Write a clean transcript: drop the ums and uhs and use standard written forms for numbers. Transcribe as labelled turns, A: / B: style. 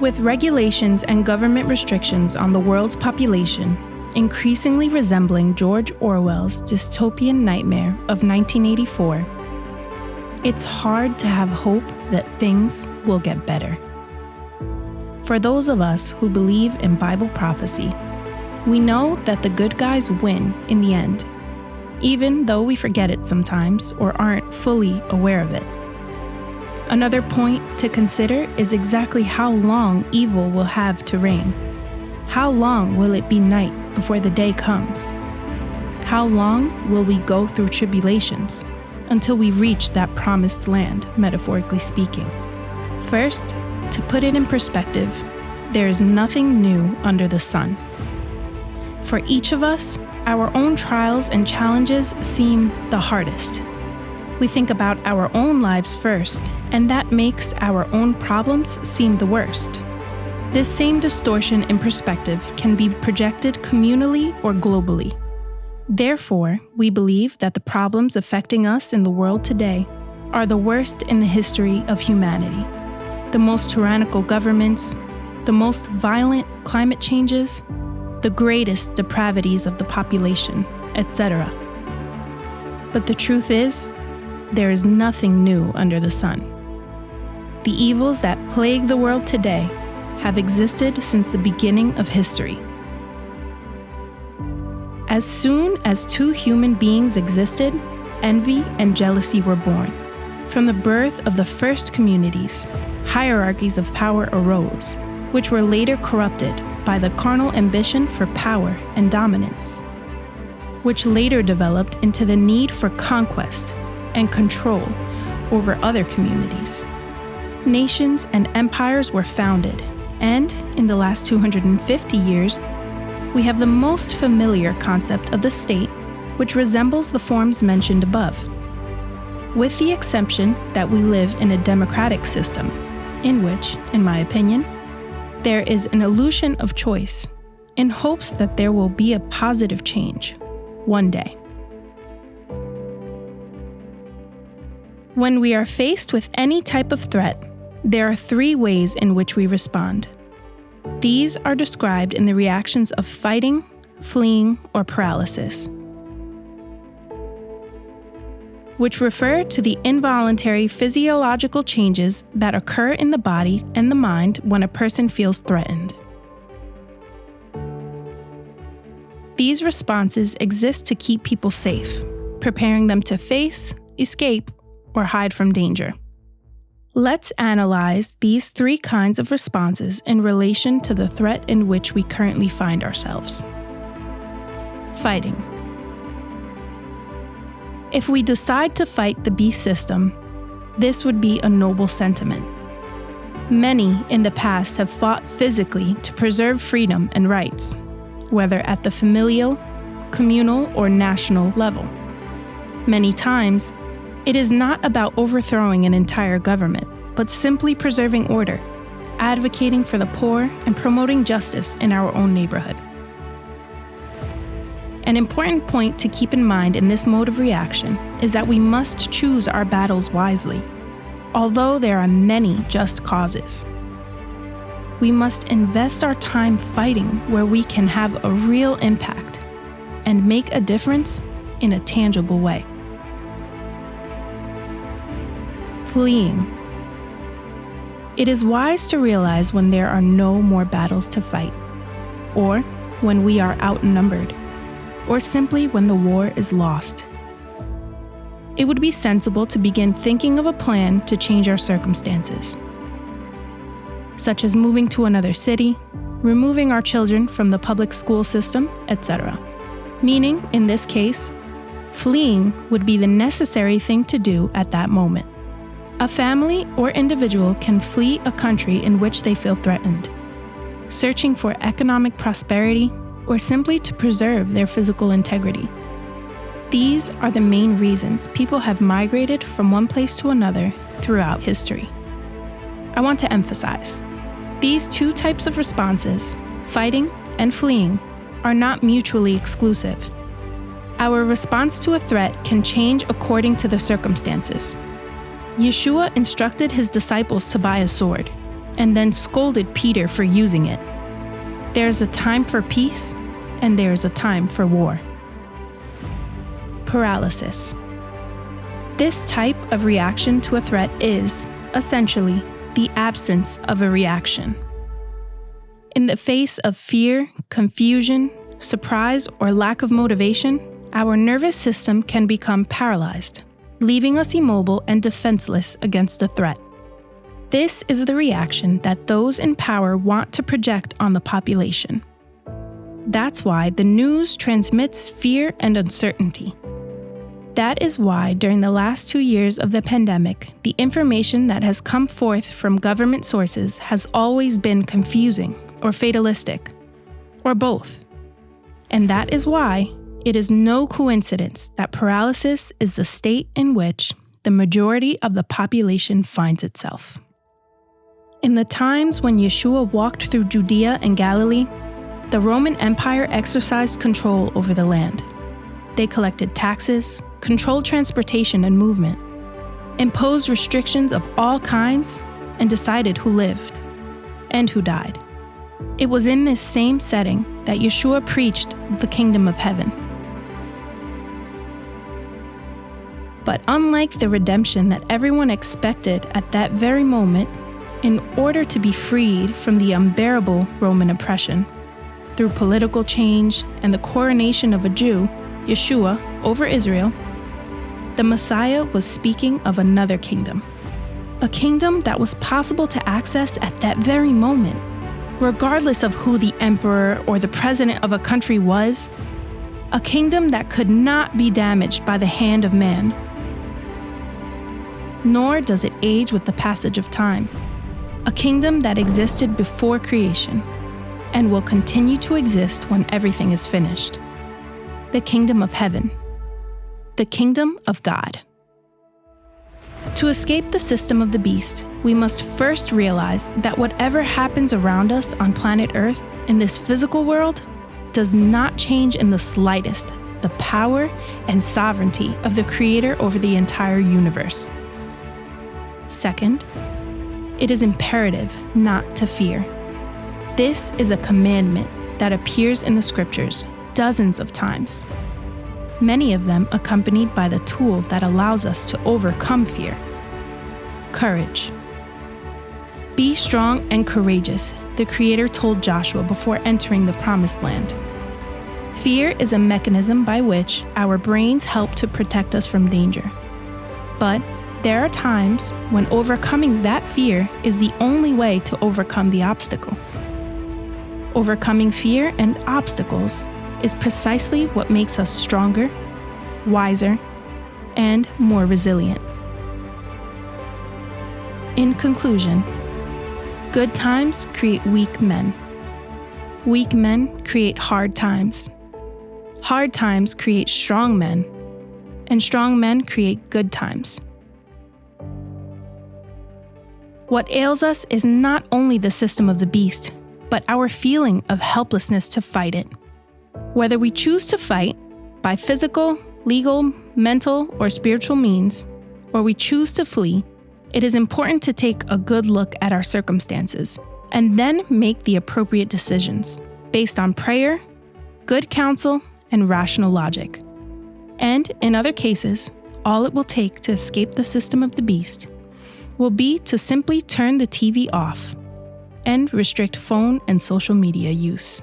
A: With regulations and government restrictions on the world's population increasingly resembling George Orwell's dystopian nightmare of 1984, it's hard to have hope that things will get better. For those of us who believe in Bible prophecy, we know that the good guys win in the end, even though we forget it sometimes or aren't fully aware of it. Another point to consider is exactly how long evil will have to reign. How long will it be night before the day comes? How long will we go through tribulations until we reach that promised land, metaphorically speaking? First, to put it in perspective, there is nothing new under the sun. For each of us, our own trials and challenges seem the hardest. We think about our own lives first, and that makes our own problems seem the worst. This same distortion in perspective can be projected communally or globally. Therefore, we believe that the problems affecting us in the world today are the worst in the history of humanity. The most tyrannical governments, the most violent climate changes, the greatest depravities of the population, etc. But the truth is, there is nothing new under the sun. The evils that plague the world today have existed since the beginning of history. As soon as two human beings existed, envy and jealousy were born. From the birth of the first communities, hierarchies of power arose, which were later corrupted by the carnal ambition for power and dominance, which later developed into the need for conquest and control over other communities. Nations and empires were founded, and in the last 250 years, we have the most familiar concept of the state, which resembles the forms mentioned above, with the exception that we live in a democratic system, in which, in my opinion, there is an illusion of choice, in hopes that there will be a positive change one day. When we are faced with any type of threat, there are three ways in which we respond. These are described in the reactions of fighting, fleeing, or paralysis, which refer to the involuntary physiological changes that occur in the body and the mind when a person feels threatened. These responses exist to keep people safe, preparing them to face, escape, or hide from danger. Let's analyze these three kinds of responses in relation to the threat in which we currently find ourselves. Fighting. If we decide to fight the beast system, this would be a noble sentiment. Many in the past have fought physically to preserve freedom and rights, whether at the familial, communal, or national level. Many times, it is not about overthrowing an entire government, but simply preserving order, advocating for the poor, and promoting justice in our own neighborhood. An important point to keep in mind in this mode of reaction is that we must choose our battles wisely, although there are many just causes. We must invest our time fighting where we can have a real impact and make a difference in a tangible way. Fleeing. It is wise to realize when there are no more battles to fight, or when we are outnumbered, or simply when the war is lost. It would be sensible to begin thinking of a plan to change our circumstances, such as moving to another city, removing our children from the public school system, etc. Meaning, in this case, fleeing would be the necessary thing to do at that moment. A family or individual can flee a country in which they feel threatened, searching for economic prosperity or simply to preserve their physical integrity. These are the main reasons people have migrated from one place to another throughout history. I want to emphasize, these two types of responses, fighting and fleeing, are not mutually exclusive. Our response to a threat can change according to the circumstances. Yeshua instructed his disciples to buy a sword. and then scolded Peter for using it. There's a time for peace, and there's a time for war. Paralysis. This type of reaction to a threat is, essentially, the absence of a reaction. In the face of fear, confusion, surprise, or lack of motivation, our nervous system can become paralyzed, leaving us immobile and defenseless against the threat. This is the reaction that those in power want to project on the population. That's why the news transmits fear and uncertainty. That is why during the last 2 years of the pandemic, the information that has come forth from government sources has always been confusing or fatalistic, or both. And that is why it is no coincidence that paralysis is the state in which the majority of the population finds itself. In the times when Yeshua walked through Judea and Galilee, the Roman Empire exercised control over the land. They collected taxes, controlled transportation and movement, imposed restrictions of all kinds, and decided who lived and who died. It was in this same setting that Yeshua preached the kingdom of heaven. But unlike the redemption that everyone expected at that very moment, in order to be freed from the unbearable Roman oppression, through political change and the coronation of a Jew, Yeshua, over Israel, the Messiah was speaking of another kingdom. A kingdom that was possible to access at that very moment, regardless of who the emperor or the president of a country was. A kingdom that could not be damaged by the hand of man. Nor does it age with the passage of time. A kingdom that existed before creation and will continue to exist when everything is finished. The kingdom of heaven. The kingdom of God. To escape the system of the beast, we must first realize that whatever happens around us on planet Earth in this physical world does not change in the slightest the power and sovereignty of the Creator over the entire universe. Second, it is imperative not to fear. This is a commandment that appears in the scriptures dozens of times, many of them accompanied by the tool that allows us to overcome fear: courage. Be strong and courageous, the Creator told Joshua before entering the Promised Land. Fear is a mechanism by which our brains help to protect us from danger. But there are times when overcoming that fear is the only way to overcome the obstacle. Overcoming fear and obstacles is precisely what makes us stronger, wiser, and more resilient. In conclusion, good times create weak men. Weak men create hard times. Hard times create strong men, and strong men create good times. What ails us is not only the system of the beast, but our feeling of helplessness to fight it. Whether we choose to fight by physical, legal, mental, or spiritual means, or we choose to flee, it is important to take a good look at our circumstances and then make the appropriate decisions based on prayer, good counsel, and rational logic. And in other cases, all it will take to escape the system of the beast will be to simply turn the TV off and restrict phone and social media use.